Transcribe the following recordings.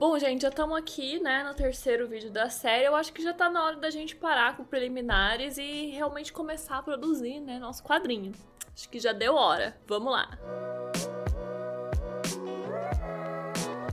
Bom, gente, já estamos aqui, né, no terceiro vídeo da série. Eu acho que já tá na hora da gente parar com preliminares e realmente começar a produzir, né, nosso quadrinho. Acho que já deu hora. Vamos lá!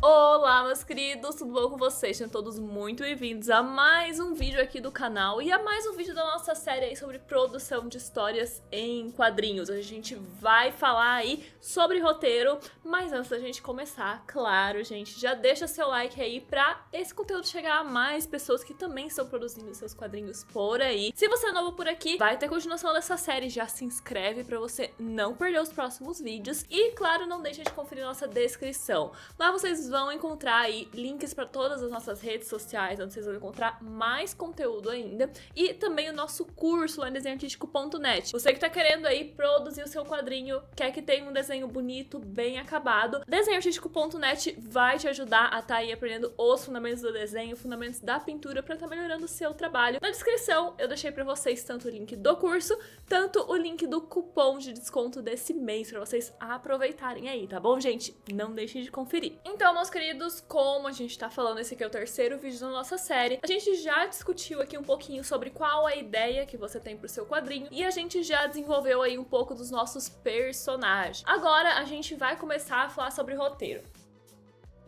Olá, meus queridos, tudo bom com vocês? Sejam todos muito bem-vindos a mais um vídeo aqui do canal e a mais um vídeo da nossa série aí sobre produção de histórias em quadrinhos. A gente vai falar aí sobre roteiro, mas antes da gente começar, claro, gente, já deixa seu like aí pra esse conteúdo chegar a mais pessoas que também estão produzindo seus quadrinhos por aí. Se você é novo por aqui, vai ter continuação dessa série, já se inscreve pra você não perder os próximos vídeos e, claro, não deixe de conferir nossa descrição. Lá vocês vão encontrar aí links para todas as nossas redes sociais, onde vocês vão encontrar mais conteúdo ainda, e também o nosso curso lá em desenhoartistico.net. Você que tá querendo aí produzir o seu quadrinho, quer que tenha um desenho bonito, bem acabado, desenhoartistico.net vai te ajudar a estar aí aprendendo os fundamentos do desenho, fundamentos da pintura, para estar melhorando o seu trabalho. Na descrição eu deixei para vocês tanto o link do curso, tanto o link do cupom de desconto desse mês, para vocês aproveitarem aí, tá bom, gente? Não deixem de conferir. Então, meus queridos, como a gente tá falando, esse aqui é o terceiro vídeo da nossa série, a gente já discutiu aqui um pouquinho sobre qual a ideia que você tem pro seu quadrinho e a gente já desenvolveu aí um pouco dos nossos personagens. Agora a gente vai começar a falar sobre roteiro.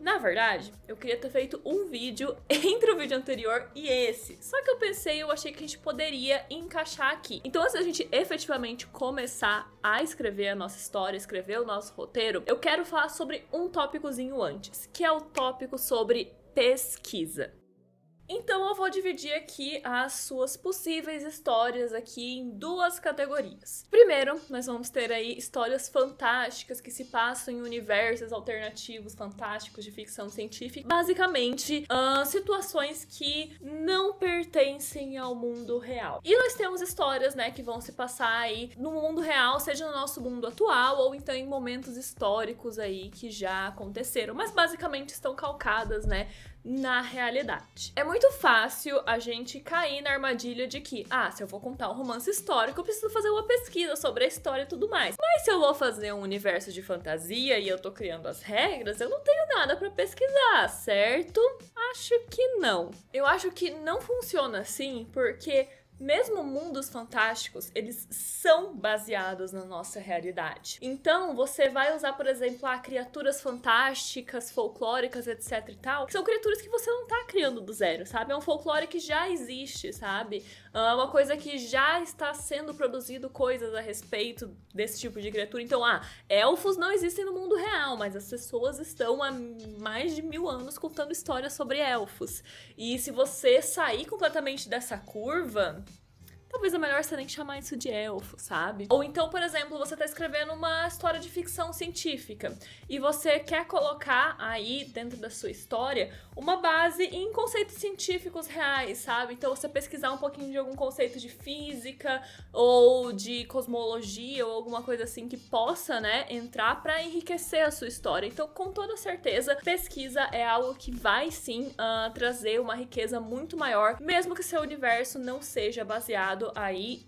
Na verdade, eu queria ter feito um vídeo entre o vídeo anterior e esse. Só que eu achei que a gente poderia encaixar aqui. Então, antes da gente efetivamente começar a escrever a nossa história, escrever o nosso roteiro, eu quero falar sobre um tópicozinho antes, que é o tópico sobre pesquisa. Então eu vou dividir aqui as suas possíveis histórias aqui em duas categorias. Primeiro, nós vamos ter aí histórias fantásticas que se passam em universos alternativos fantásticos de ficção científica. Basicamente, situações que não pertencem ao mundo real. E nós temos histórias, né, que vão se passar aí no mundo real, seja no nosso mundo atual ou então em momentos históricos aí que já aconteceram, mas basicamente estão calcadas, né, na realidade. É muito fácil a gente cair na armadilha de que, se eu vou contar um romance histórico, eu preciso fazer uma pesquisa sobre a história e tudo mais. Mas se eu vou fazer um universo de fantasia e eu tô criando as regras, eu não tenho nada pra pesquisar, certo? Acho que não. Eu acho que não funciona assim porque mesmo mundos fantásticos, eles são baseados na nossa realidade. Então, você vai usar, por exemplo, criaturas fantásticas, folclóricas, etc e tal, que são criaturas que você não tá criando do zero, sabe? É um folclore que já existe, sabe? É uma coisa que já está sendo produzido coisas a respeito desse tipo de criatura. Então, elfos não existem no mundo real, mas as pessoas estão há mais de 1000 anos contando histórias sobre elfos. E se você sair completamente dessa curva, talvez é melhor você nem chamar isso de elfo, sabe? Ou então, por exemplo, você tá escrevendo uma história de ficção científica e você quer colocar aí dentro da sua história uma base em conceitos científicos reais, sabe? Então você pesquisar um pouquinho de algum conceito de física ou de cosmologia ou alguma coisa assim que possa, né, entrar pra enriquecer a sua história. Então, com toda certeza, pesquisa é algo que vai sim trazer uma riqueza muito maior, mesmo que seu universo não seja baseado aí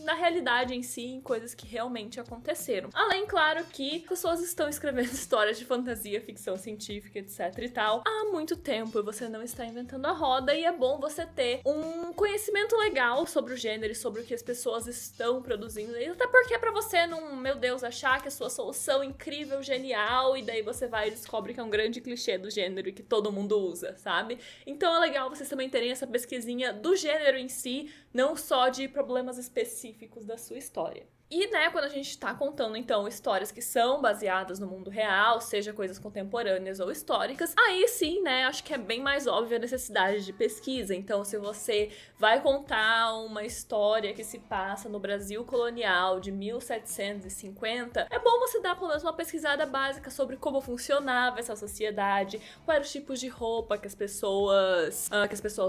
na realidade em si, em coisas que realmente aconteceram. Além, claro, que pessoas estão escrevendo histórias de fantasia, ficção científica, etc e tal, há muito tempo, e você não está inventando a roda, e é bom você ter um conhecimento legal sobre o gênero e sobre o que as pessoas estão produzindo, até porque é pra você não, meu Deus, achar que a sua solução é incrível, genial, e daí você vai e descobre que é um grande clichê do gênero e que todo mundo usa, sabe? Então é legal vocês também terem essa pesquisinha do gênero em si, não só de problemas específicos da sua história. E, né, quando a gente tá contando, então, histórias que são baseadas no mundo real, seja coisas contemporâneas ou históricas, aí sim, né, acho que é bem mais óbvia a necessidade de pesquisa. Então, se você vai contar uma história que se passa no Brasil colonial de 1750, é bom você dar, pelo menos, uma pesquisada básica sobre como funcionava essa sociedade, quais eram os tipos de roupa que as pessoas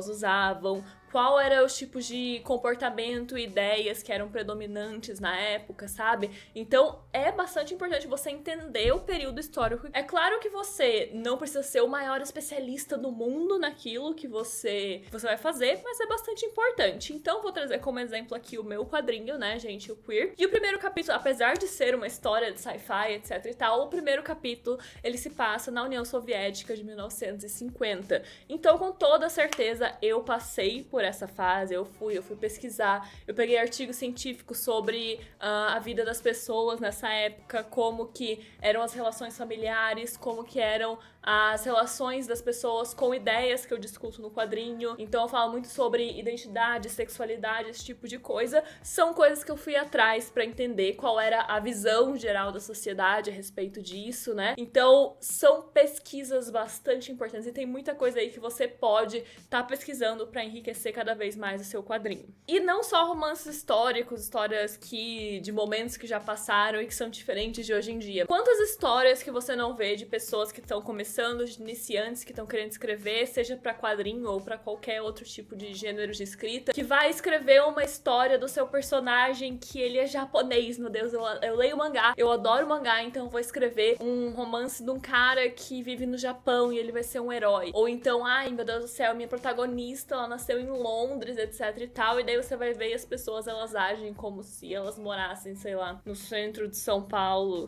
usavam, qual eram os tipos de comportamento e ideias que eram predominantes na época, sabe? Então é bastante importante você entender o período histórico. É claro que você não precisa ser o maior especialista do mundo naquilo que você vai fazer, mas é bastante importante. Então vou trazer como exemplo aqui o meu quadrinho, né, gente, o Queer. E o primeiro capítulo, apesar de ser uma história de sci-fi, etc e tal, o primeiro capítulo, ele se passa na União Soviética de 1950. Então, com toda certeza, eu passei por essa fase, eu fui pesquisar, eu peguei artigos científicos sobre a vida das pessoas nessa época, como que eram as relações familiares, como que eram as relações das pessoas com ideias que eu discuto no quadrinho. Então eu falo muito sobre identidade, sexualidade, esse tipo de coisa. São coisas que eu fui atrás pra entender qual era a visão geral da sociedade a respeito disso, né? Então são pesquisas bastante importantes e tem muita coisa aí que você pode estar pesquisando pra enriquecer cada vez mais o seu quadrinho. E não só romances históricos, histórias de momentos que já passaram e que são diferentes de hoje em dia. Quantas histórias que você não vê de pessoas que estão começando, de iniciantes que estão querendo escrever, seja pra quadrinho ou pra qualquer outro tipo de gênero de escrita, que vai escrever uma história do seu personagem que ele é japonês, meu Deus, eu leio mangá, eu adoro mangá, então eu vou escrever um romance de um cara que vive no Japão e ele vai ser um herói. Ou então, ai meu Deus do céu, minha protagonista, ela nasceu em Londres, etc e tal, e daí você vai ver as pessoas, elas agem como se elas morassem, sei lá, no centro de São Paulo,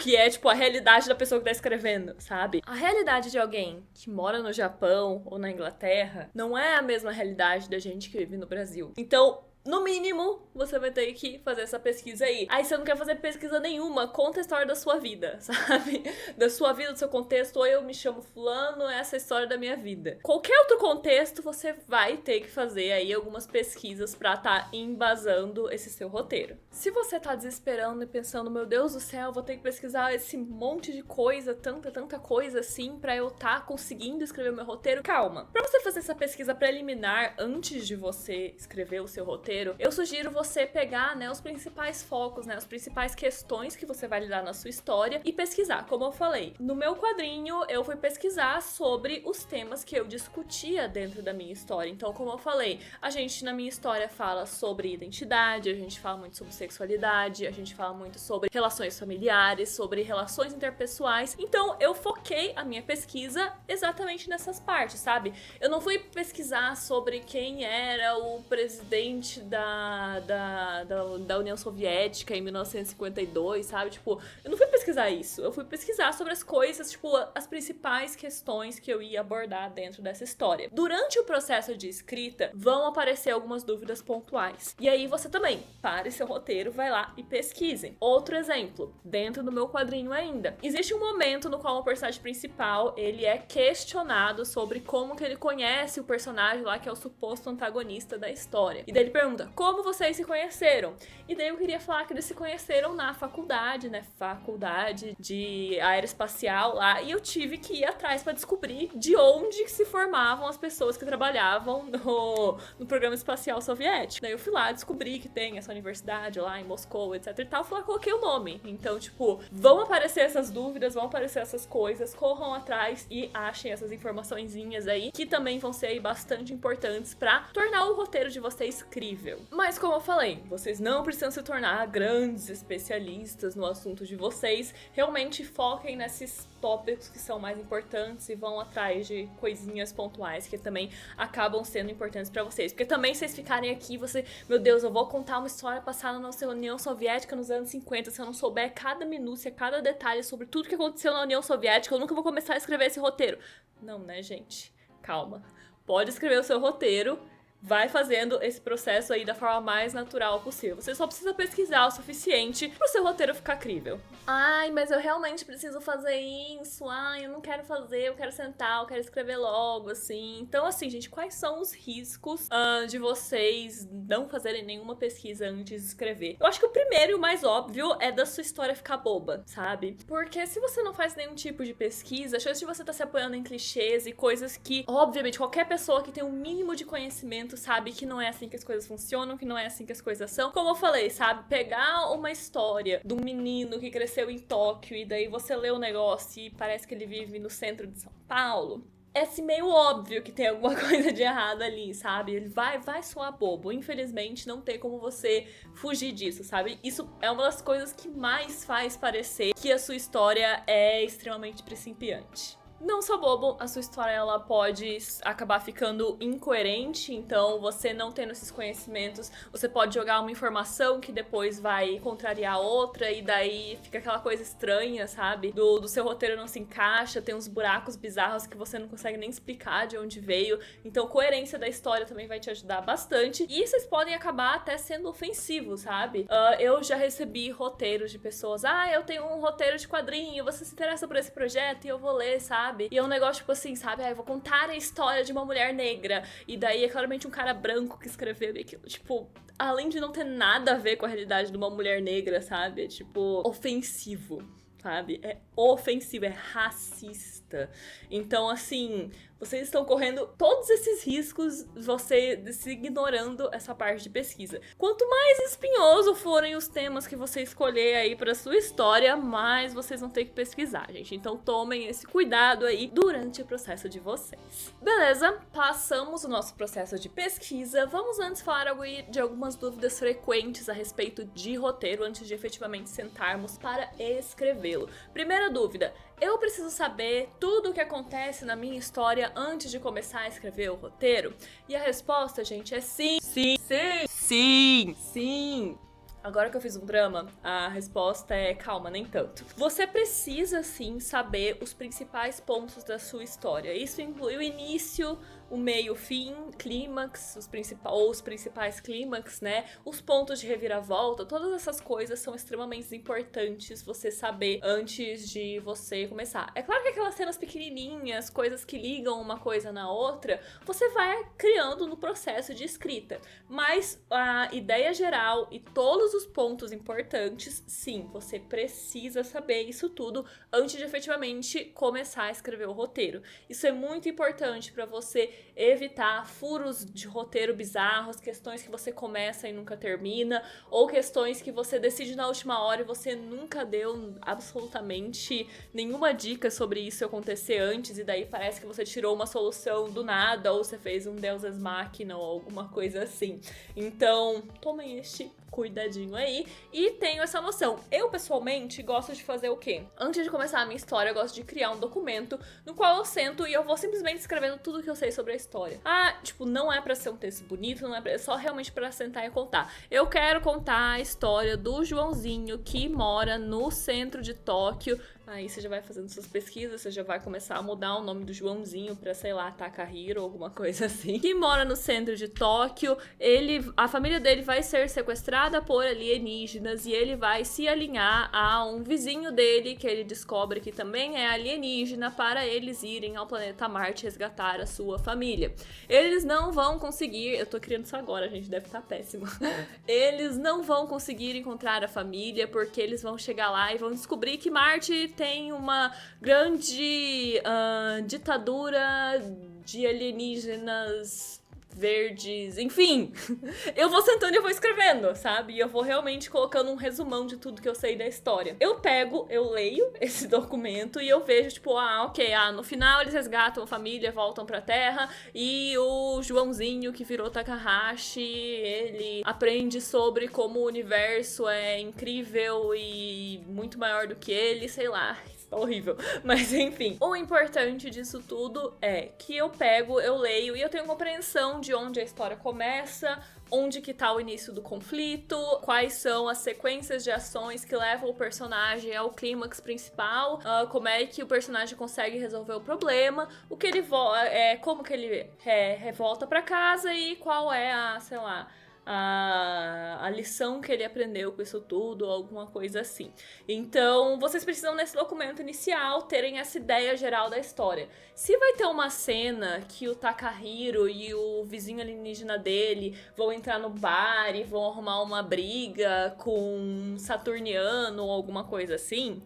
que é tipo a realidade da pessoa que tá escrevendo, sabe? A realidade de alguém que mora no Japão ou na Inglaterra não é a mesma realidade da gente que vive no Brasil. Então, no mínimo, você vai ter que fazer essa pesquisa aí. Aí você não quer fazer pesquisa nenhuma, conta a história da sua vida, sabe? Da sua vida, do seu contexto. Ou eu me chamo fulano, essa é a história da minha vida. Qualquer outro contexto, você vai ter que fazer aí algumas pesquisas pra tá embasando esse seu roteiro. Se você tá desesperando e pensando, meu Deus do céu, vou ter que pesquisar esse monte de coisa, tanta coisa assim, pra eu tá conseguindo escrever o meu roteiro, calma. Pra você fazer essa pesquisa preliminar antes de você escrever o seu roteiro, eu sugiro você pegar, né, os principais focos, né, as principais questões que você vai lidar na sua história e pesquisar, como eu falei. No meu quadrinho, eu fui pesquisar sobre os temas que eu discutia dentro da minha história. Então, como eu falei, a gente na minha história fala sobre identidade, a gente fala muito sobre sexualidade, a gente fala muito sobre relações familiares, sobre relações interpessoais. Então, eu foquei a minha pesquisa exatamente nessas partes, sabe? Eu não fui pesquisar sobre quem era o presidente da União Soviética em 1952, sabe? Tipo, eu não fui pesquisar isso. Eu fui pesquisar sobre as coisas, tipo, as principais questões que eu ia abordar dentro dessa história. Durante o processo de escrita, vão aparecer algumas dúvidas pontuais. E aí você também, pare seu roteiro, vai lá e pesquise. Outro exemplo, dentro do meu quadrinho ainda. Existe um momento no qual o personagem principal, ele é questionado sobre como que ele conhece o personagem lá, que é o suposto antagonista da história. E daí ele pergunta, como vocês se conheceram? E daí eu queria falar que eles se conheceram na faculdade, né? Faculdade de aeroespacial lá. E eu tive que ir atrás pra descobrir de onde se formavam as pessoas que trabalhavam no programa espacial soviético. Daí eu fui lá, descobri que tem essa universidade lá em Moscou, etc e tal. Fui lá, coloquei o nome. Então, tipo, vão aparecer essas dúvidas, vão aparecer essas coisas, corram atrás e achem essas informaçõezinhas aí, que também vão ser aí bastante importantes pra tornar o roteiro de vocês crível. Mas como eu falei, vocês não precisam se tornar grandes especialistas no assunto de vocês. Realmente foquem nesses tópicos que são mais importantes e vão atrás de coisinhas pontuais que também acabam sendo importantes pra vocês. Porque também vocês ficarem aqui, meu Deus, eu vou contar uma história passada na União Soviética nos anos 50, se eu não souber cada minúcia, cada detalhe sobre tudo que aconteceu na União Soviética, eu nunca vou começar a escrever esse roteiro. Não, né, gente? Calma. Pode escrever o seu roteiro, vai fazendo esse processo aí da forma mais natural possível. Você só precisa pesquisar o suficiente pro seu roteiro ficar crível. Ai, mas eu realmente preciso fazer isso. Ai, eu não quero fazer, eu quero sentar, eu quero escrever logo, assim. Então, assim, gente, quais são os riscos de vocês não fazerem nenhuma pesquisa antes de escrever? Eu acho que o primeiro e o mais óbvio é da sua história ficar boba, sabe? Porque se você não faz nenhum tipo de pesquisa, a chance de você estar se apoiando em clichês e coisas que, obviamente, qualquer pessoa que tem um mínimo de conhecimento sabe que não é assim que as coisas funcionam, que não é assim que as coisas são. Como eu falei, sabe? Pegar uma história de um menino que cresceu em Tóquio e daí você lê o negócio e parece que ele vive no centro de São Paulo. é assim, meio óbvio que tem alguma coisa de errado ali, sabe? Ele vai soar bobo. Infelizmente, não tem como você fugir disso, sabe? Isso é uma das coisas que mais faz parecer que a sua história é extremamente principiante. Não só bobo, a sua história ela pode acabar ficando incoerente, então você não tendo esses conhecimentos, você pode jogar uma informação que depois vai contrariar outra e daí fica aquela coisa estranha, sabe? Do seu roteiro não se encaixa, tem uns buracos bizarros que você não consegue nem explicar de onde veio, então coerência da história também vai te ajudar bastante e vocês podem acabar até sendo ofensivos, sabe? Eu já recebi roteiros de pessoas, eu tenho um roteiro de quadrinho, você se interessa por esse projeto e eu vou ler, sabe? E é um negócio, tipo assim, sabe? Eu vou contar a história de uma mulher negra. E daí é claramente um cara branco que escreveu aquilo. Tipo, além de não ter nada a ver com a realidade de uma mulher negra, sabe? É, tipo, ofensivo, sabe? É ofensivo, é racista. Então, assim, vocês estão correndo todos esses riscos, você ignorando essa parte de pesquisa. Quanto mais espinhoso forem os temas que você escolher aí pra sua história, mais vocês vão ter que pesquisar, gente. Então tomem esse cuidado aí durante o processo de vocês. Beleza? Passamos o nosso processo de pesquisa. Vamos antes falar de algumas dúvidas frequentes a respeito de roteiro antes de efetivamente sentarmos para escrevê-lo. Primeira dúvida: eu preciso saber tudo o que acontece na minha história antes de começar a escrever o roteiro? E a resposta, gente, é sim. Sim, sim, sim, sim. Agora que eu fiz um drama, a resposta é calma, nem tanto. Você precisa sim saber os principais pontos da sua história. Isso inclui o início, o meio, o fim, clímax, os principais clímax, né? Os pontos de reviravolta, todas essas coisas são extremamente importantes você saber antes de você começar. É claro que aquelas cenas pequenininhas, coisas que ligam uma coisa na outra, você vai criando no processo de escrita. Mas a ideia geral e todos os pontos importantes, sim, você precisa saber isso tudo antes de efetivamente começar a escrever o roteiro. Isso é muito importante para você evitar furos de roteiro bizarros, questões que você começa e nunca termina, ou questões que você decide na última hora e você nunca deu absolutamente nenhuma dica sobre isso acontecer antes, e daí parece que você tirou uma solução do nada, ou você fez um Deus Ex Machina ou alguma coisa assim. Então, tomem este cuidadinho aí e tenho essa noção. Eu, pessoalmente, gosto de fazer o quê? Antes de começar a minha história, eu gosto de criar um documento no qual eu sento e eu vou simplesmente escrevendo tudo que eu sei sobre a história. Tipo, não é pra ser um texto bonito, não é só realmente pra sentar e contar. Eu quero contar a história do Joãozinho que mora no centro de Tóquio. Aí você já vai fazendo suas pesquisas, você já vai começar a mudar o nome do Joãozinho pra, sei lá, Takahiro ou alguma coisa assim. Que mora no centro de Tóquio, a família dele vai ser sequestrada por alienígenas e ele vai se alinhar a um vizinho dele, que ele descobre que também é alienígena, para eles irem ao planeta Marte resgatar a sua família. Eles não vão conseguir, eu tô criando isso agora, gente, deve estar péssimo. Eles não vão conseguir encontrar a família porque eles vão chegar lá e vão descobrir que Marte tem uma grande ditadura de alienígenas verdes, enfim. Eu vou sentando e eu vou escrevendo, sabe? E eu vou realmente colocando um resumão de tudo que eu sei da história. Eu leio esse documento e eu vejo, tipo, no final eles resgatam a família, voltam pra Terra e o Joãozinho, que virou Takahashi, ele aprende sobre como o universo é incrível e muito maior do que ele, sei lá. Horrível, mas enfim. O importante disso tudo é que eu leio e eu tenho compreensão de onde a história começa, onde que tá o início do conflito, quais são as sequências de ações que levam o personagem ao clímax principal, como é que o personagem consegue resolver o problema, como que ele volta pra casa e qual é a lição que ele aprendeu com isso tudo, ou alguma coisa assim. Então, vocês precisam, nesse documento inicial, terem essa ideia geral da história. Se vai ter uma cena que o Takahiro e o vizinho alienígena dele vão entrar no bar e vão arrumar uma briga com um saturniano ou alguma coisa assim,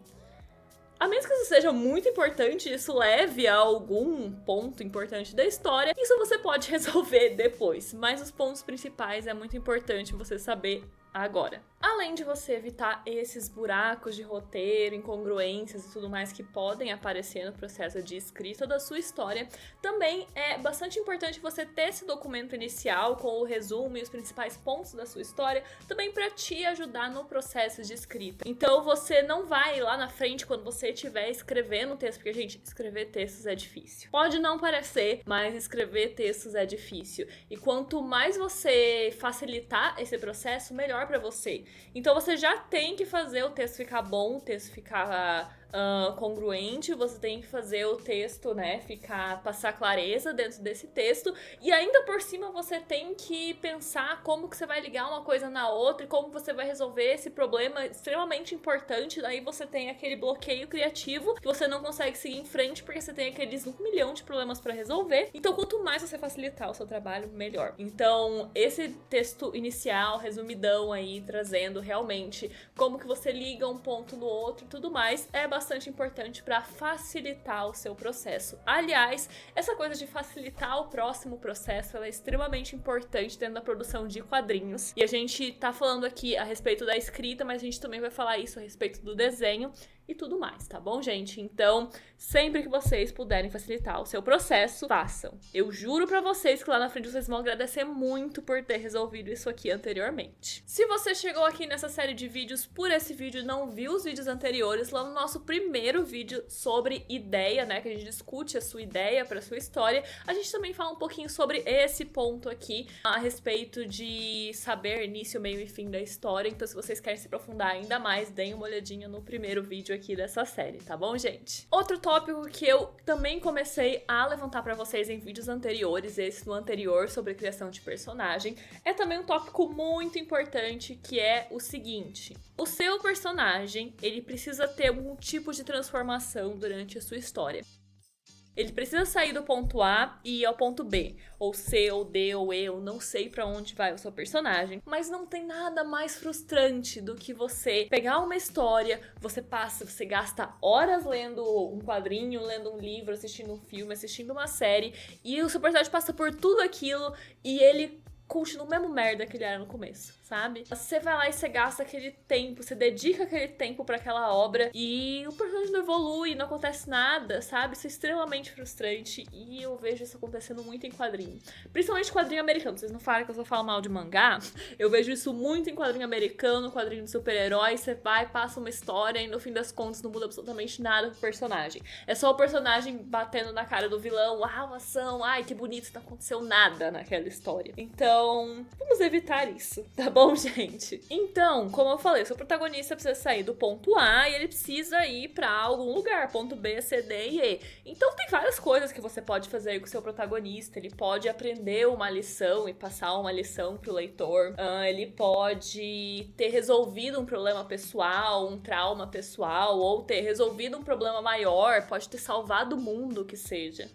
a menos que isso seja muito importante, isso leve a algum ponto importante da história, isso você pode resolver depois. Mas os pontos principais é muito importante você saber agora. Além de você evitar esses buracos de roteiro, incongruências e tudo mais que podem aparecer no processo de escrita da sua história, também é bastante importante você ter esse documento inicial com o resumo e os principais pontos da sua história, também para te ajudar no processo de escrita. Então você não vai lá na frente quando você estiver escrevendo o texto, porque, gente, escrever textos é difícil. Pode não parecer, mas escrever textos é difícil. E quanto mais você facilitar esse processo, melhor para você. Então você já tem que fazer o texto ficar bom, o texto ficar congruente, você tem que fazer o texto, né, passar clareza dentro desse texto, e ainda por cima você tem que pensar como que você vai ligar uma coisa na outra e como você vai resolver esse problema extremamente importante. Daí você tem aquele bloqueio criativo que você não consegue seguir em frente porque você tem aqueles 1 milhão de problemas para resolver. Então quanto mais você facilitar o seu trabalho, melhor. Então esse texto inicial, resumidão aí, trazendo realmente como que você liga um ponto no outro e tudo mais, é bastante importante para facilitar o seu processo. Aliás, essa coisa de facilitar o próximo processo, ela é extremamente importante dentro da produção de quadrinhos. E a gente tá falando aqui a respeito da escrita, mas a gente também vai falar isso a respeito do desenho e tudo mais, tá bom, gente? Então, sempre que vocês puderem facilitar o seu processo, façam. Eu juro pra vocês que lá na frente vocês vão agradecer muito por ter resolvido isso aqui anteriormente. Se você chegou aqui nessa série de vídeos por esse vídeo e não viu os vídeos anteriores, lá no nosso primeiro vídeo sobre ideia, né, que a gente discute a sua ideia pra sua história, a gente também fala um pouquinho sobre esse ponto aqui, a respeito de saber início, meio e fim da história. Então, se vocês querem se aprofundar ainda mais, deem uma olhadinha no primeiro vídeo aqui dessa série, tá bom, gente? Outro tópico que eu também comecei a levantar pra vocês em vídeos anteriores, esse no anterior sobre criação de personagem, é também um tópico muito importante, que é o seguinte: o seu personagem, ele precisa ter algum tipo de transformação durante a sua história. Ele precisa sair do ponto A e ir ao ponto B, ou C, ou D, ou E, eu não sei pra onde vai o seu personagem, mas não tem nada mais frustrante do que você pegar uma história, você gasta horas lendo um quadrinho, lendo um livro, assistindo um filme, assistindo uma série, e o seu personagem passa por tudo aquilo e ele continua o mesmo merda que ele era no começo, sabe? Você vai lá e você gasta aquele tempo, você dedica aquele tempo pra aquela obra e o personagem não evolui, não acontece nada, sabe? Isso é extremamente frustrante e eu vejo isso acontecendo muito em quadrinho. Principalmente quadrinho americano. Vocês não falam que eu só falo mal de mangá? Eu vejo isso muito em quadrinho americano, quadrinho de super-herói. Você vai, passa uma história e no fim das contas não muda absolutamente nada pro personagem. É só o personagem batendo na cara do vilão, uau, ação, ai, que bonito, não aconteceu nada naquela história. Então, vamos evitar isso, tá bom, gente? Então, como eu falei, o seu protagonista precisa sair do ponto A e ele precisa ir pra algum lugar, ponto B, C, D e E. Então tem várias coisas que você pode fazer aí com o seu protagonista. Ele pode aprender uma lição e passar uma lição pro leitor. Ele pode ter resolvido um problema pessoal, um trauma pessoal, ou ter resolvido um problema maior, pode ter salvado o mundo, que seja.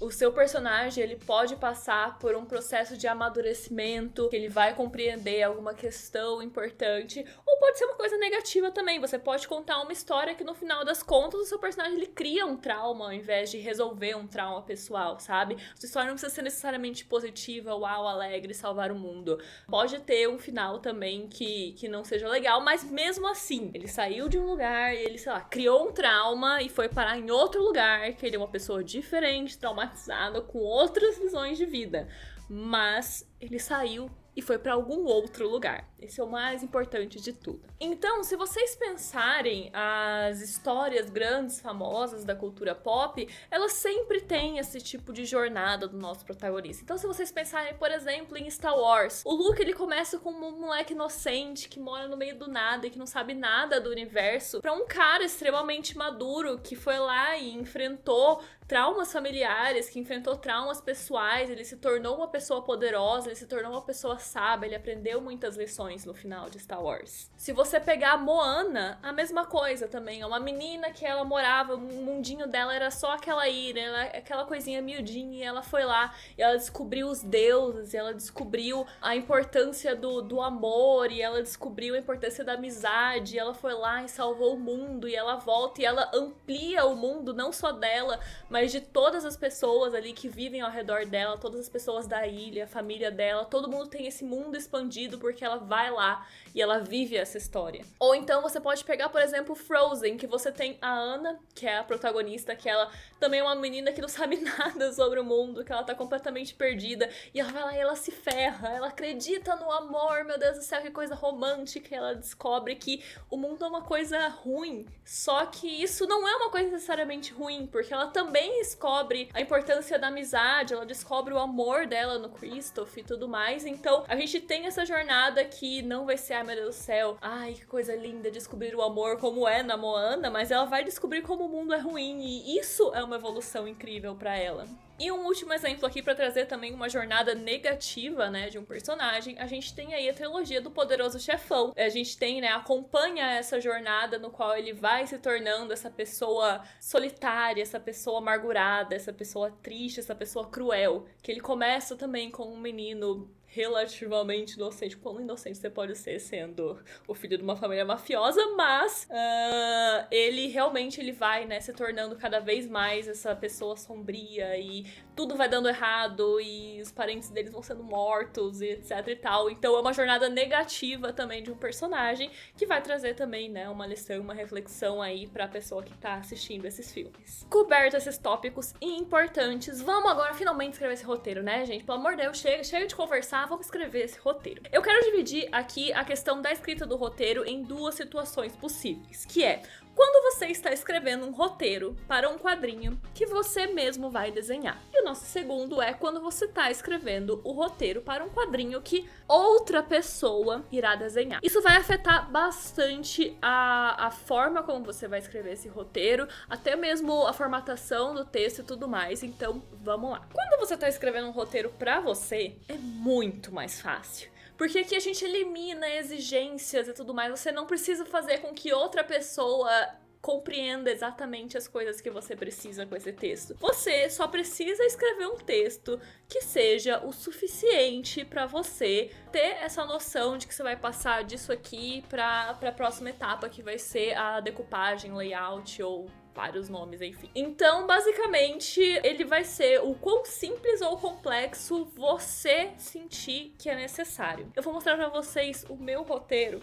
O seu personagem, ele pode passar por um processo de amadurecimento, que ele vai compreender alguma questão importante, ou pode ser uma coisa negativa também. Você pode contar uma história que no final das contas o seu personagem ele cria um trauma ao invés de resolver um trauma pessoal, sabe? A sua história não precisa ser necessariamente positiva, uau, alegre, salvar o mundo. Pode ter um final também que não seja legal, mas mesmo assim, ele saiu de um lugar e ele, sei lá, criou um trauma e foi parar em outro lugar, que ele é uma pessoa diferente, traumatizada, com outras visões de vida, mas ele saiu e foi para algum outro lugar. Esse é o mais importante de tudo. Então, se vocês pensarem as histórias grandes, famosas da cultura pop, elas sempre têm esse tipo de jornada do nosso protagonista. Então, se vocês pensarem, por exemplo, em Star Wars, o Luke, ele começa como um moleque inocente que mora no meio do nada e que não sabe nada do universo, para um cara extremamente maduro que foi lá e enfrentou traumas familiares, que enfrentou traumas pessoais, ele se tornou uma pessoa poderosa, ele se tornou uma pessoa sábia, ele aprendeu muitas lições no final de Star Wars. Se você pegar a Moana, a mesma coisa também, é uma menina que ela morava, o mundinho dela era só aquela ilha, aquela coisinha miudinha, e ela foi lá, e ela descobriu os deuses, e ela descobriu a importância do amor, e ela descobriu a importância da amizade, e ela foi lá e salvou o mundo, e ela volta e ela amplia o mundo, não só dela, mas de todas as pessoas ali que vivem ao redor dela, todas as pessoas da ilha, a família dela, todo mundo tem esse mundo expandido porque ela vai lá e ela vive essa história. Ou então você pode pegar, por exemplo, Frozen, que você tem a Anna, que é a protagonista, que ela também é uma menina que não sabe nada sobre o mundo, que ela tá completamente perdida, e ela vai lá e ela se ferra, ela acredita no amor, meu Deus do céu, que coisa romântica, e ela descobre que o mundo é uma coisa ruim, só que isso não é uma coisa necessariamente ruim, porque ela também descobre a importância da amizade, ela descobre o amor dela no Kristoff e tudo mais, então a gente tem essa jornada que não vai ser, ai meu Deus do céu, ai que coisa linda descobrir o amor como é na Moana, mas ela vai descobrir como o mundo é ruim, e isso é uma evolução incrível pra ela. E um último exemplo aqui pra trazer também uma jornada negativa, né, de um personagem, a gente tem aí a trilogia do Poderoso Chefão. A gente tem, né, acompanha essa jornada no qual ele vai se tornando essa pessoa solitária, essa pessoa amargurada, essa pessoa triste, essa pessoa cruel, que ele começa também com um menino relativamente inocente. Quão inocente você pode ser sendo o filho de uma família mafiosa, mas ele realmente ele vai, né, se tornando cada vez mais essa pessoa sombria e tudo vai dando errado e os parentes deles vão sendo mortos e etc e tal. Então é uma jornada negativa também de um personagem que vai trazer também, né, uma lição, uma reflexão aí pra pessoa que tá assistindo esses filmes. Coberto esses tópicos importantes, vamos agora finalmente escrever esse roteiro, né, gente? Pelo amor de Deus, chega de conversar, vamos escrever esse roteiro. Eu quero dividir aqui a questão da escrita do roteiro em duas situações possíveis, que é quando você está escrevendo um roteiro para um quadrinho que você mesmo vai desenhar. E o nosso segundo é quando você está escrevendo o roteiro para um quadrinho que outra pessoa irá desenhar. Isso vai afetar bastante a forma como você vai escrever esse roteiro, até mesmo a formatação do texto e tudo mais. Então, vamos lá. Quando você está escrevendo um roteiro para você, é muito mais fácil. Porque aqui a gente elimina exigências e tudo mais. Você não precisa fazer com que outra pessoa compreenda exatamente as coisas que você precisa com esse texto. Você só precisa escrever um texto que seja o suficiente pra você ter essa noção de que você vai passar disso aqui pra próxima etapa, que vai ser a decupagem, layout ou vários nomes, enfim. Então, basicamente, ele vai ser o quão simples ou complexo você sentir que é necessário. Eu vou mostrar pra vocês o meu roteiro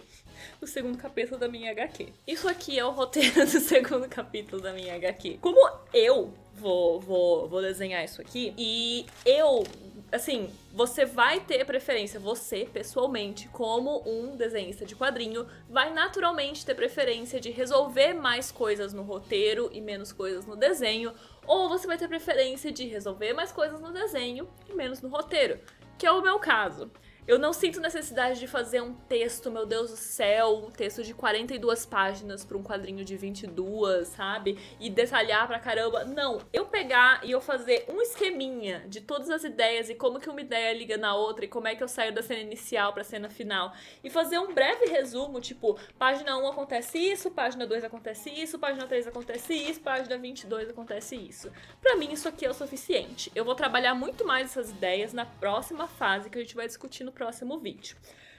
do segundo capítulo da minha HQ. Isso aqui é o roteiro do segundo capítulo da minha HQ. Como eu vou desenhar isso aqui, e eu, assim, você vai ter preferência, você, pessoalmente, como um desenhista de quadrinho, vai naturalmente ter preferência de resolver mais coisas no roteiro e menos coisas no desenho, ou você vai ter preferência de resolver mais coisas no desenho e menos no roteiro, que é o meu caso. Eu não sinto necessidade de fazer um texto, meu Deus do céu, um texto de 42 páginas para um quadrinho de 22, sabe? E detalhar pra caramba. Não, eu pegar e eu fazer um esqueminha de todas as ideias e como que uma ideia liga na outra e como é que eu saio da cena inicial pra cena final. E fazer um breve resumo, tipo, página 1 acontece isso, página 2 acontece isso, página 3 acontece isso, página 22 acontece isso. Pra mim, isso aqui é o suficiente. Eu vou trabalhar muito mais essas ideias na próxima fase que a gente vai discutir no próximo vídeo.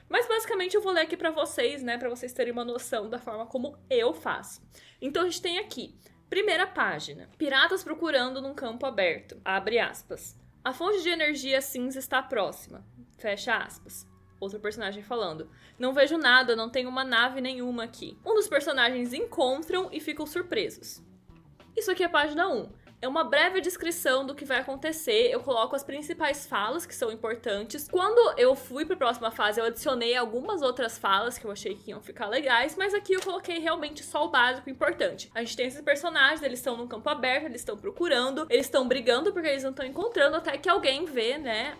Mas basicamente eu vou ler aqui pra vocês, né, pra vocês terem uma noção da forma como eu faço. Então a gente tem aqui, primeira página, piratas procurando num campo aberto, abre aspas. A fonte de energia cinza está próxima, fecha aspas. Outro personagem falando, não vejo nada, não tem uma nave nenhuma aqui. Um dos personagens encontram e ficam surpresos. Isso aqui é a página 1. É uma breve descrição do que vai acontecer, eu coloco as principais falas que são importantes. Quando eu fui para a próxima fase, eu adicionei algumas outras falas que eu achei que iam ficar legais, mas aqui eu coloquei realmente só o básico importante. A gente tem esses personagens, eles estão num campo aberto, eles estão procurando, eles estão brigando porque eles não estão encontrando, até que alguém vê, né,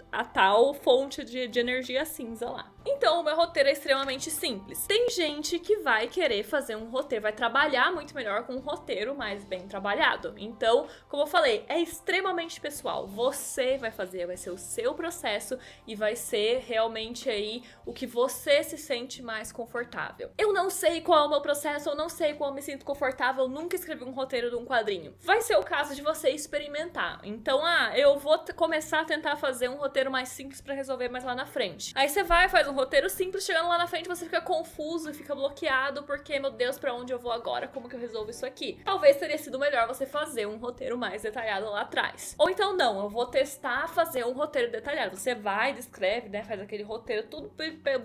a tal fonte de energia cinza lá. Então, o meu roteiro é extremamente simples. Tem gente que vai querer fazer um roteiro, vai trabalhar muito melhor com um roteiro mais bem trabalhado. Então, como eu falei, é extremamente pessoal. Você vai fazer, vai ser o seu processo e vai ser realmente aí o que você se sente mais confortável. Eu não sei qual é o meu processo, eu não sei qual eu me sinto confortável, eu nunca escrevi um roteiro de um quadrinho. Vai ser o caso de você experimentar. Então, eu vou começar a tentar fazer um roteiro mais simples pra resolver mais lá na frente. Aí você vai, faz um roteiro simples, chegando lá na frente você fica confuso e fica bloqueado porque, meu Deus, pra onde eu vou agora? Como que eu resolvo isso aqui? Talvez teria sido melhor você fazer fazer um roteiro mais detalhado lá atrás. Ou então não, eu vou testar fazer um roteiro detalhado. Você vai, descreve, né, faz aquele roteiro tudo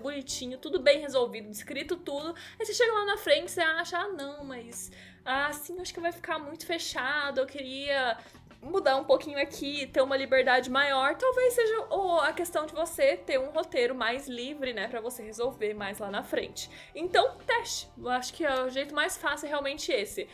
bonitinho, tudo bem resolvido, descrito tudo. Aí você chega lá na frente, você acha, não, mas assim acho que vai ficar muito fechado, eu queria mudar um pouquinho aqui, ter uma liberdade maior. Talvez seja a questão de você ter um roteiro mais livre, né, pra você resolver mais lá na frente. Então, teste. Eu acho que o jeito mais fácil é realmente esse.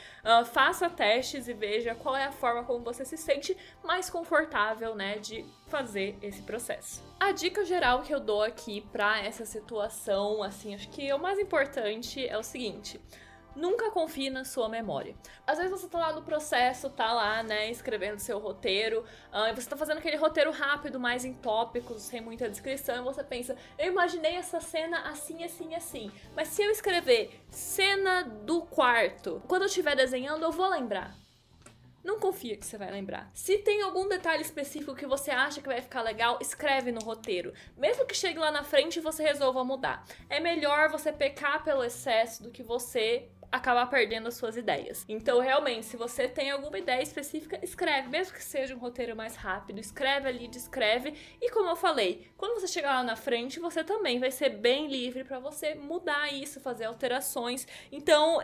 Faça testes e veja qual é a forma como você se sente mais confortável, né, de fazer esse processo. A dica geral que eu dou aqui pra essa situação, assim, acho que o mais importante é o seguinte: nunca confie na sua memória. Às vezes você tá lá no processo, tá lá, né, escrevendo seu roteiro, e você tá fazendo aquele roteiro rápido, mais em tópicos, sem muita descrição, e você pensa, eu imaginei essa cena assim, assim, assim, mas se eu escrever cena do quarto, quando eu estiver desenhando, eu vou lembrar. Não confia que você vai lembrar. Se tem algum detalhe específico que você acha que vai ficar legal, escreve no roteiro. Mesmo que chegue lá na frente e você resolva mudar. É melhor você pecar pelo excesso do que você acabar perdendo as suas ideias. Então, realmente, se você tem alguma ideia específica, escreve, mesmo que seja um roteiro mais rápido, escreve ali, descreve, e como eu falei, quando você chegar lá na frente, você também vai ser bem livre pra você mudar isso, fazer alterações. Então,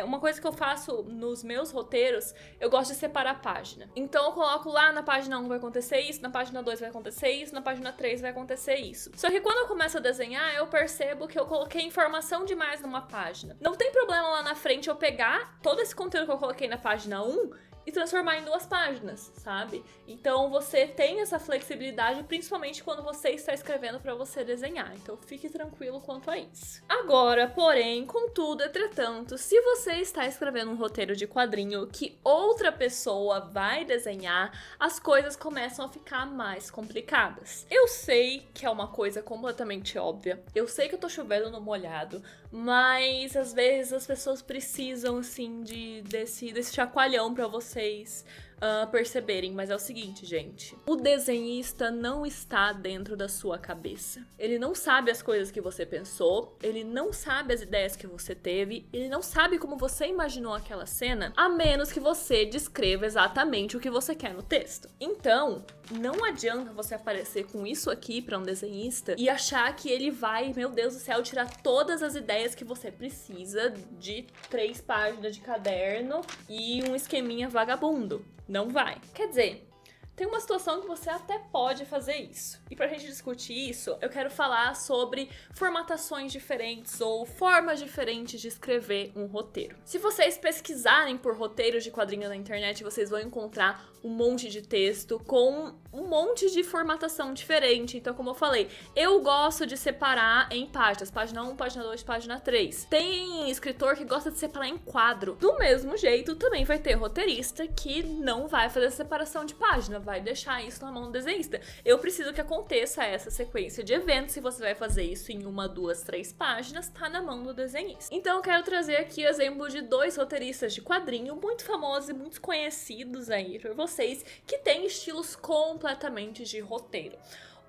uma coisa que eu faço nos meus roteiros, eu gosto de separar a página. Então, eu coloco lá na página 1 vai acontecer isso, na página 2 vai acontecer isso, na página 3 vai acontecer isso. Só que quando eu começo a desenhar, eu percebo que eu coloquei informação demais numa página. Não tem problema lá na frente eu pegar todo esse conteúdo que eu coloquei na página 1 e transformar em 2 páginas, sabe? Então você tem essa flexibilidade, principalmente quando você está escrevendo para você desenhar. Então fique tranquilo quanto a isso. Agora, porém, contudo, entretanto, se você está escrevendo um roteiro de quadrinho que outra pessoa vai desenhar, as coisas começam a ficar mais complicadas. Eu sei que é uma coisa completamente óbvia, eu sei que eu tô chovendo no molhado, mas às vezes as pessoas precisam, assim, desse chacoalhão pra vocês perceberem. Mas é o seguinte, gente, o desenhista não está dentro da sua cabeça. Ele não sabe as coisas que você pensou, ele não sabe as ideias que você teve, ele não sabe como você imaginou aquela cena, a menos que você descreva exatamente o que você quer no texto. Então, não adianta você aparecer com isso aqui pra um desenhista e achar que ele vai, meu Deus do céu, tirar todas as ideias que você precisa de 3 páginas de caderno e um esqueminha vagabundo. Não vai. Quer dizer, tem uma situação que você até pode fazer isso. E pra gente discutir isso, eu quero falar sobre formatações diferentes ou formas diferentes de escrever um roteiro. Se vocês pesquisarem por roteiros de quadrinhos na internet, vocês vão encontrar um monte de texto com um monte de formatação diferente. Então, como eu falei, eu gosto de separar em páginas. Página 1, página 2, página 3. Tem escritor que gosta de separar em quadro. Do mesmo jeito, também vai ter roteirista que não vai fazer essa separação de página, vai deixar isso na mão do desenhista. Eu preciso que aconteça essa sequência de eventos. Se você vai fazer isso em 1, 2, 3 páginas, tá na mão do desenhista. Então, eu quero trazer aqui o exemplo de 2 roteiristas de quadrinho muito famosos e muito conhecidos aí por vocês, que têm estilos completamente de roteiro.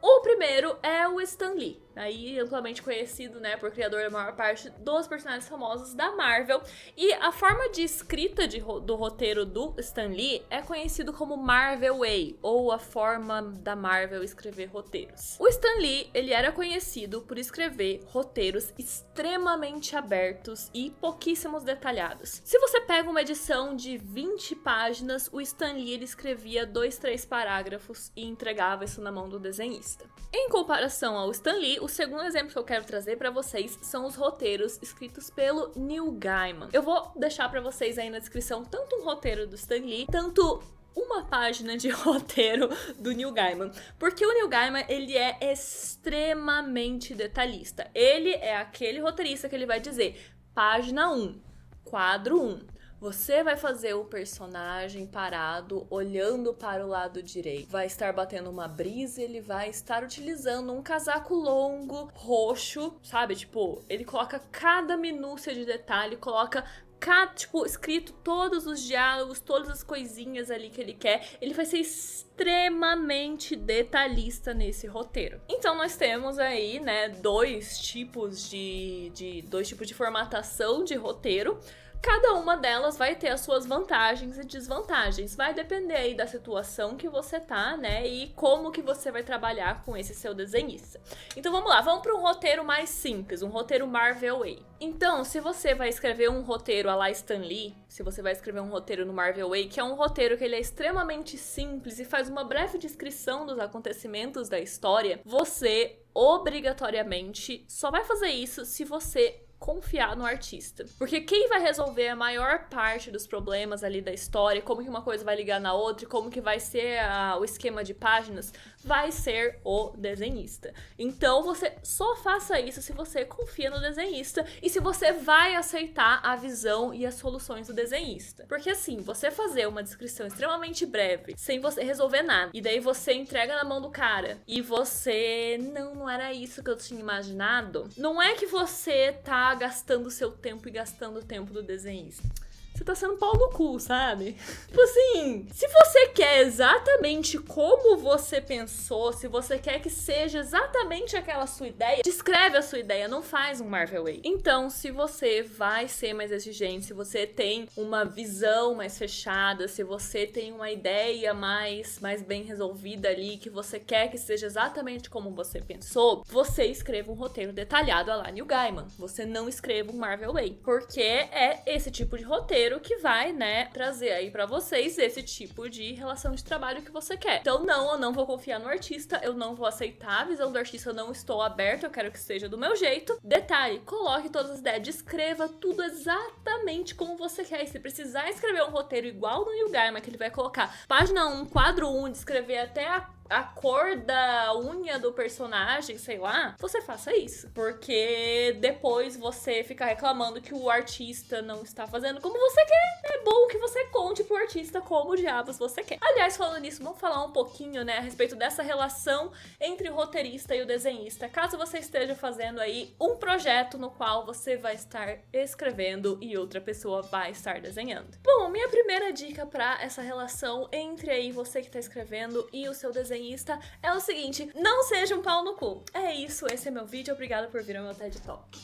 O primeiro é o Stan Lee, aí amplamente conhecido, né, por criador da maior parte dos personagens famosos da Marvel. E a forma de escrita do roteiro do Stan Lee é conhecido como Marvel Way, ou a forma da Marvel escrever roteiros. O Stan Lee, ele era conhecido por escrever roteiros extremamente abertos e pouquíssimos detalhados. Se você pega uma edição de 20 páginas, o Stan Lee, ele escrevia 2, 3 parágrafos e entregava isso na mão do desenhista. Em comparação ao Stan Lee, o segundo exemplo que eu quero trazer pra vocês são os roteiros escritos pelo Neil Gaiman. Eu vou deixar pra vocês aí na descrição tanto um roteiro do Stan Lee, tanto uma página de roteiro do Neil Gaiman, porque o Neil Gaiman, ele é extremamente detalhista. Ele é aquele roteirista que ele vai dizer, página 1, quadro 1. Você vai fazer o personagem parado, olhando para o lado direito. Vai estar batendo uma brisa, ele vai estar utilizando um casaco longo, roxo, sabe? Tipo, ele coloca cada minúcia de detalhe, coloca escrito todos os diálogos, todas as coisinhas ali que ele quer. Ele vai ser extremamente detalhista nesse roteiro. Então nós temos aí, né, dois tipos de formatação de roteiro. Cada uma delas vai ter as suas vantagens e desvantagens. Vai depender aí da situação que você tá, né? E como que você vai trabalhar com esse seu desenhista. Então vamos lá, vamos para um roteiro mais simples, um roteiro Marvel Way. Então, se você vai escrever um roteiro à la Stan Lee, se você vai escrever um roteiro no Marvel Way, que é um roteiro que ele é extremamente simples e faz uma breve descrição dos acontecimentos da história, você obrigatoriamente só vai fazer isso se você confiar no artista. Porque quem vai resolver a maior parte dos problemas ali da história, como que uma coisa vai ligar na outra, como que vai ser o esquema de páginas, vai ser o desenhista. Então você só faça isso se você confia no desenhista e se você vai aceitar a visão e as soluções do desenhista. Porque assim, você fazer uma descrição extremamente breve, sem você resolver nada, e daí você entrega na mão do cara, e você, não era isso que eu tinha imaginado, não é que você tá gastando seu tempo e gastando o tempo do desenhista. Você tá sendo pau no cu, sabe? Tipo assim, se você quer exatamente como você pensou, se você quer que seja exatamente aquela sua ideia, descreve a sua ideia, não faz um Marvel Way. Então, se você vai ser mais exigente, se você tem uma visão mais fechada, se você tem uma ideia mais bem resolvida ali, que você quer que seja exatamente como você pensou, você escreva um roteiro detalhado a lá Neil Gaiman. Você não escreva um Marvel Way, porque é esse tipo de roteiro que vai, né, trazer aí pra vocês esse tipo de relação de trabalho que você quer. Então, não, eu não vou confiar no artista, eu não vou aceitar a visão do artista, eu não estou aberto, eu quero que seja do meu jeito. Detalhe, coloque todas as ideias, descreva tudo exatamente como você quer. E se precisar escrever um roteiro igual no Neil Gaiman, que ele vai colocar página 1, quadro 1, descrever até a cor da unha do personagem, sei lá, você faça isso. Porque depois você fica reclamando que o artista não está fazendo como você quer. É bom que você conte pro artista como diabos você quer. Aliás, falando nisso, vamos falar um pouquinho, né, a respeito dessa relação entre o roteirista e o desenhista. Caso você esteja fazendo aí um projeto no qual você vai estar escrevendo e outra pessoa vai estar desenhando. Bom, minha primeira dica para essa relação entre aí você que tá escrevendo e o seu desenhista é o seguinte: não seja um pau no cu. É isso, esse é meu vídeo, obrigada por vir ao meu TED Talk.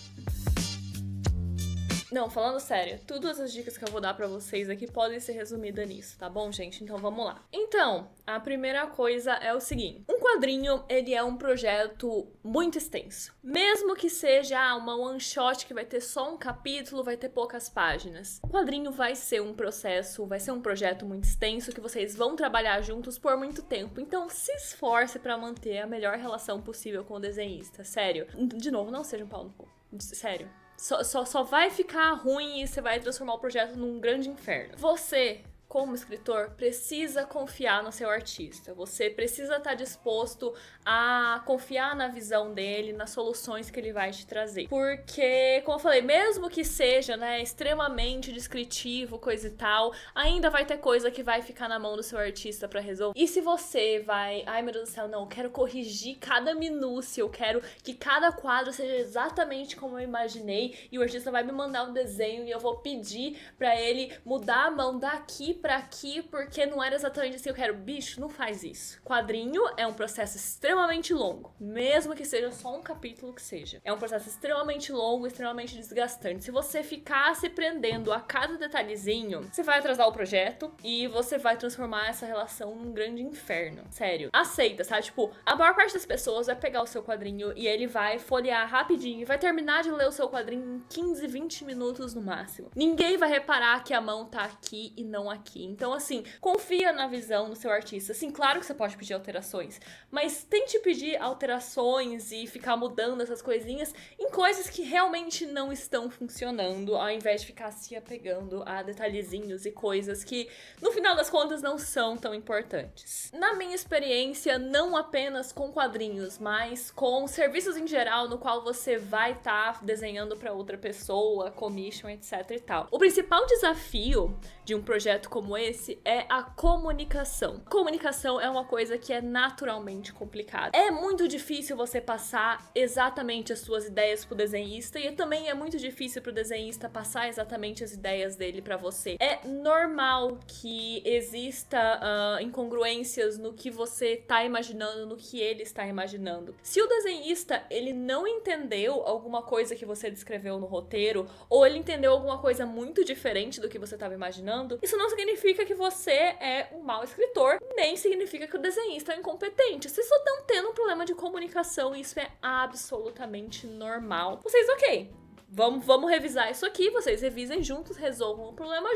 Não, falando sério, todas as dicas que eu vou dar pra vocês aqui podem ser resumidas nisso, tá bom, gente? Então vamos lá. Então, a primeira coisa é o seguinte: um quadrinho, ele é um projeto muito extenso. Mesmo que seja uma one shot que vai ter só um capítulo, vai ter poucas páginas. O quadrinho vai ser um processo, vai ser um projeto muito extenso que vocês vão trabalhar juntos por muito tempo. Então se esforce pra manter a melhor relação possível com o desenhista, sério. De novo, não seja um pau no cu. Sério. Só vai ficar ruim e você vai transformar o projeto num grande inferno. Você, como escritor, precisa confiar no seu artista. Você precisa estar disposto a confiar na visão dele, nas soluções que ele vai te trazer. Porque, como eu falei, mesmo que seja, né, extremamente descritivo, coisa e tal, ainda vai ter coisa que vai ficar na mão do seu artista pra resolver. E se você vai, ai meu Deus do céu, não, eu quero corrigir cada minúcia, eu quero que cada quadro seja exatamente como eu imaginei, e o artista vai me mandar um desenho e eu vou pedir pra ele mudar a mão daqui pra aqui, porque não era exatamente assim que eu quero. Bicho, não faz isso. Quadrinho é um processo extremamente longo, mesmo que seja só um capítulo que seja. É um processo extremamente longo, extremamente desgastante. Se você ficar se prendendo a cada detalhezinho, você vai atrasar o projeto e você vai transformar essa relação num grande inferno. Sério. Aceita, sabe? Tipo, a maior parte das pessoas vai pegar o seu quadrinho e ele vai folhear rapidinho e vai terminar de ler o seu quadrinho em 15, 20 minutos no máximo. Ninguém vai reparar que a mão tá aqui e não aqui. Então, assim, confia na visão do seu artista. Assim, claro que você pode pedir alterações, mas tente pedir alterações e ficar mudando essas coisinhas em coisas que realmente não estão funcionando, ao invés de ficar se apegando a detalhezinhos e coisas que, no final das contas, não são tão importantes. Na minha experiência, não apenas com quadrinhos, mas com serviços em geral, no qual você vai estar desenhando para outra pessoa, commission, etc e tal. O principal desafio de um projeto como esse é a comunicação. Comunicação é uma coisa que é naturalmente complicada. É muito difícil você passar exatamente as suas ideias pro desenhista e também é muito difícil pro desenhista passar exatamente as ideias dele pra você. É normal que exista incongruências no que você tá imaginando, no que ele está imaginando. Se o desenhista, ele não entendeu alguma coisa que você descreveu no roteiro, ou ele entendeu alguma coisa muito diferente do que você estava imaginando, isso não significa que você é um mau escritor, nem significa que o desenhista é incompetente. Vocês só estão tendo um problema de comunicação e isso é absolutamente normal. Vocês, ok, vamos revisar isso aqui, vocês revisem juntos, resolvam o problema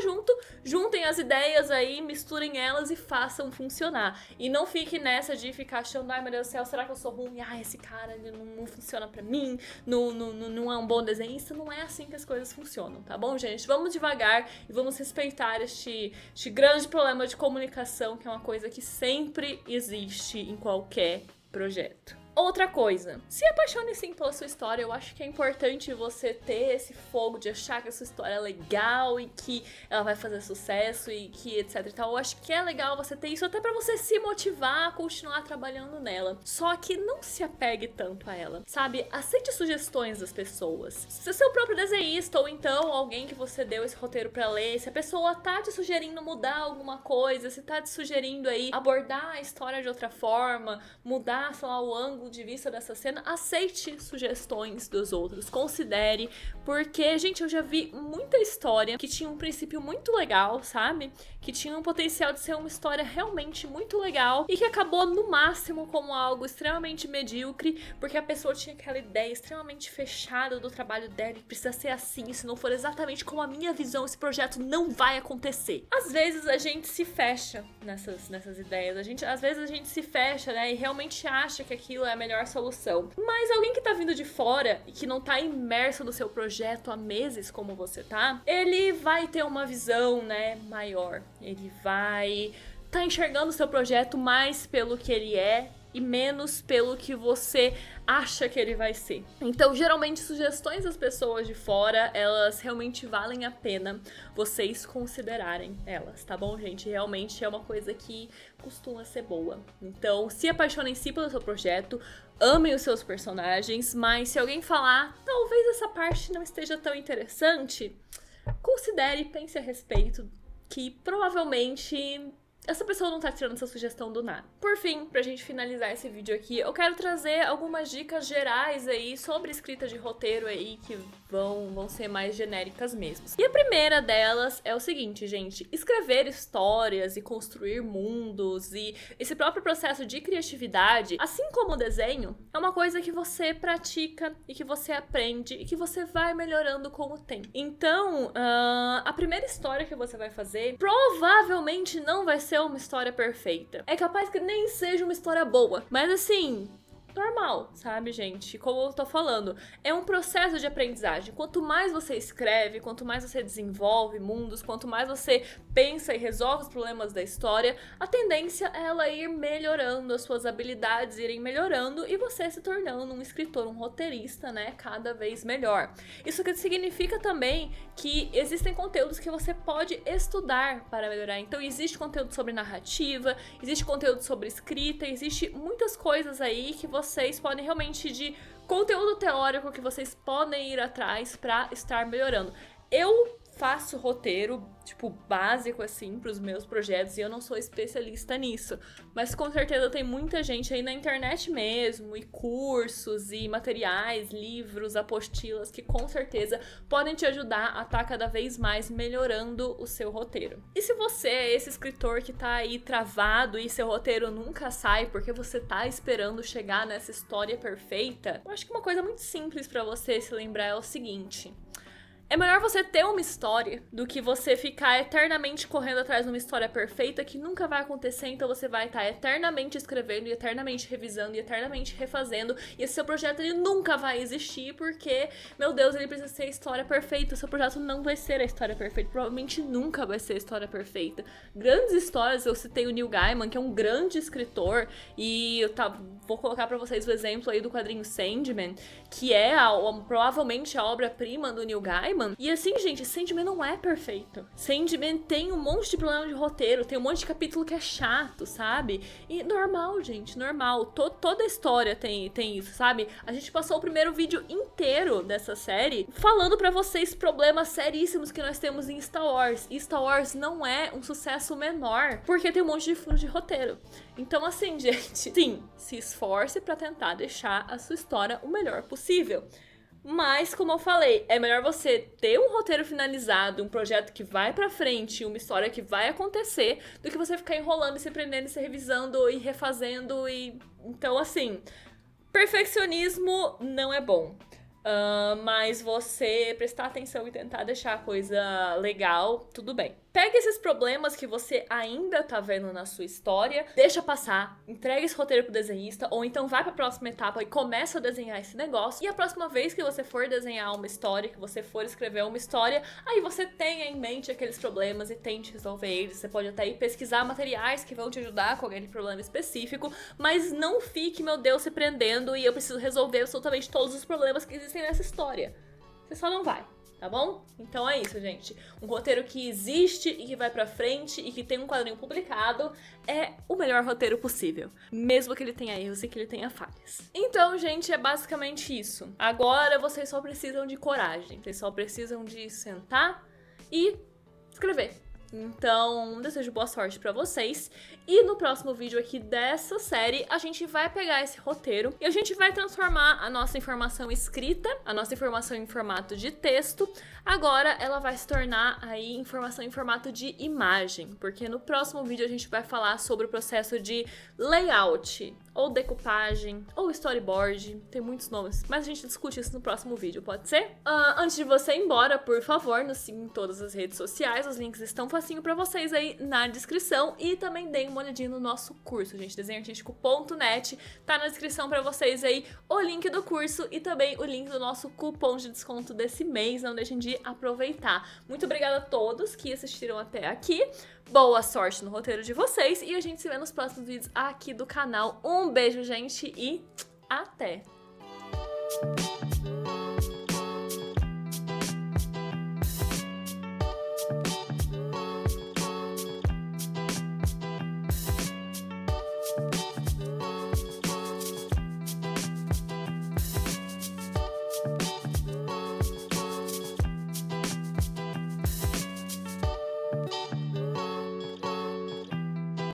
juntem as ideias aí, misturem elas e façam funcionar. E não fique nessa de ficar achando, ai meu Deus do céu, será que eu sou ruim? Ai, esse cara ele não funciona pra mim, não é um bom desenhista. Não é assim que as coisas funcionam, tá bom, gente? Vamos devagar e vamos respeitar este grande problema de comunicação, que é uma coisa que sempre existe em qualquer projeto. Outra coisa, se apaixone sim pela sua história. Eu acho que é importante você ter esse fogo de achar que a sua história é legal e que ela vai fazer sucesso e que etc e tal. Eu acho que é legal você ter isso até pra você se motivar a continuar trabalhando nela. Só que não se apegue tanto a ela, sabe? Aceite sugestões das pessoas. Se é seu próprio desenhista ou então alguém que você deu esse roteiro pra ler, se a pessoa tá te sugerindo mudar alguma coisa, se tá te sugerindo aí abordar a história de outra forma, mudar, sei lá, o ângulo de vista dessa cena, aceite sugestões dos outros, considere, porque, gente, eu já vi muita história que tinha um princípio muito legal, sabe? Que tinha um potencial de ser uma história realmente muito legal e que acabou no máximo como algo extremamente medíocre, porque a pessoa tinha aquela ideia extremamente fechada do trabalho dela e precisa ser assim, se não for exatamente como a minha visão, esse projeto não vai acontecer. Às vezes a gente se fecha nessas ideias, às vezes a gente se fecha, né, e realmente acha que aquilo é a melhor solução. Mas alguém que tá vindo de fora e que não tá imerso no seu projeto há meses como você tá, ele vai ter uma visão, né, maior. Ele vai tá enxergando o seu projeto mais pelo que ele é e menos pelo que você acha que ele vai ser. Então, geralmente, sugestões das pessoas de fora, elas realmente valem a pena vocês considerarem elas, tá bom, gente? Realmente é uma coisa que costuma ser boa. Então, se apaixonem sim pelo seu projeto, amem os seus personagens, mas se alguém falar, talvez essa parte não esteja tão interessante, considere, pense a respeito, que provavelmente essa pessoa não tá tirando essa sugestão do nada. Por fim, pra gente finalizar esse vídeo aqui, eu quero trazer algumas dicas gerais aí sobre escrita de roteiro aí que vão ser mais genéricas mesmo. E a primeira delas é o seguinte, gente, escrever histórias e construir mundos e esse próprio processo de criatividade, assim como o desenho, é uma coisa que você pratica e que você aprende e que você vai melhorando com o tempo. Então, a primeira história que você vai fazer provavelmente não vai ser uma história perfeita. É capaz que nem seja uma história boa, mas assim, normal, sabe, gente? Como eu tô falando, é um processo de aprendizagem. Quanto mais você escreve, quanto mais você desenvolve mundos, quanto mais você pensa e resolve os problemas da história, a tendência é ela ir melhorando, as suas habilidades irem melhorando e você se tornando um escritor, um roteirista, né, cada vez melhor. Isso que significa também que existem conteúdos que você pode estudar para melhorar. Então existe conteúdo sobre narrativa, existe conteúdo sobre escrita, existe muitas coisas aí que vocês podem realmente, de conteúdo teórico, que vocês podem ir atrás para estar melhorando. Eu faço roteiro, tipo, básico, assim, pros meus projetos, e eu não sou especialista nisso. Mas com certeza tem muita gente aí na internet mesmo, e cursos, e materiais, livros, apostilas, que com certeza podem te ajudar a estar cada vez mais melhorando o seu roteiro. E se você é esse escritor que tá aí travado e seu roteiro nunca sai porque você tá esperando chegar nessa história perfeita, eu acho que uma coisa muito simples pra você se lembrar é o seguinte: é melhor você ter uma história do que você ficar eternamente correndo atrás de uma história perfeita que nunca vai acontecer. Então você vai estar eternamente escrevendo e eternamente revisando e eternamente refazendo, e esse seu projeto ele nunca vai existir porque, meu Deus, ele precisa ser a história perfeita. O seu projeto não vai ser a história perfeita, provavelmente nunca vai ser a história perfeita. Grandes histórias, eu citei o Neil Gaiman, que é um grande escritor, e eu vou colocar pra vocês o exemplo aí do quadrinho Sandman, que é provavelmente a obra-prima do Neil Gaiman. Gaiman. E assim, gente, Sandman não é perfeito. Sandman tem um monte de problema de roteiro, tem um monte de capítulo que é chato, sabe? E normal, gente, normal. Toda a história tem isso, sabe? A gente passou o primeiro vídeo inteiro dessa série falando pra vocês problemas seríssimos que nós temos em Star Wars. E Star Wars não é um sucesso menor, porque tem um monte de furo de roteiro. Então, assim, gente, sim, se esforce pra tentar deixar a sua história o melhor possível. Mas, como eu falei, é melhor você ter um roteiro finalizado, um projeto que vai pra frente, uma história que vai acontecer, do que você ficar enrolando e se prendendo e se revisando e refazendo e... Então, assim, perfeccionismo não é bom. Mas você prestar atenção e tentar deixar a coisa legal, tudo bem. Pega esses problemas que você ainda tá vendo na sua história, deixa passar, entrega esse roteiro pro desenhista, ou então vai pra próxima etapa e começa a desenhar esse negócio. E a próxima vez que você for desenhar uma história, que você for escrever uma história, aí você tenha em mente aqueles problemas e tente resolver eles. Você pode até ir pesquisar materiais que vão te ajudar com aquele problema específico, mas não fique, meu Deus, se prendendo e eu preciso resolver absolutamente todos os problemas que existem nessa história. Você só não vai. Tá bom? Então é isso, gente. Um roteiro que existe e que vai pra frente e que tem um quadrinho publicado é o melhor roteiro possível. Mesmo que ele tenha erros e que ele tenha falhas. Então, gente, é basicamente isso. Agora vocês só precisam de coragem. Vocês só precisam de sentar e escrever. Então, desejo boa sorte pra vocês. E no próximo vídeo aqui dessa série, a gente vai pegar esse roteiro e a gente vai transformar a nossa informação escrita, a nossa informação em formato de texto. Agora, ela vai se tornar aí informação em formato de imagem, porque no próximo vídeo a gente vai falar sobre o processo de layout, ou decupagem, ou storyboard, tem muitos nomes, mas a gente discute isso no próximo vídeo, pode ser? Antes de você ir embora, por favor, nos siga em todas as redes sociais, os links estão facinho pra vocês aí na descrição, e também deem uma olhadinha no nosso curso, gente, desenhoartístico.net, tá na descrição pra vocês aí o link do curso e também o link do nosso cupom de desconto desse mês, não deixem de aproveitar. Muito obrigada a todos que assistiram até aqui, boa sorte no roteiro de vocês e a gente se vê nos próximos vídeos aqui do canal. Um beijo, gente, e até!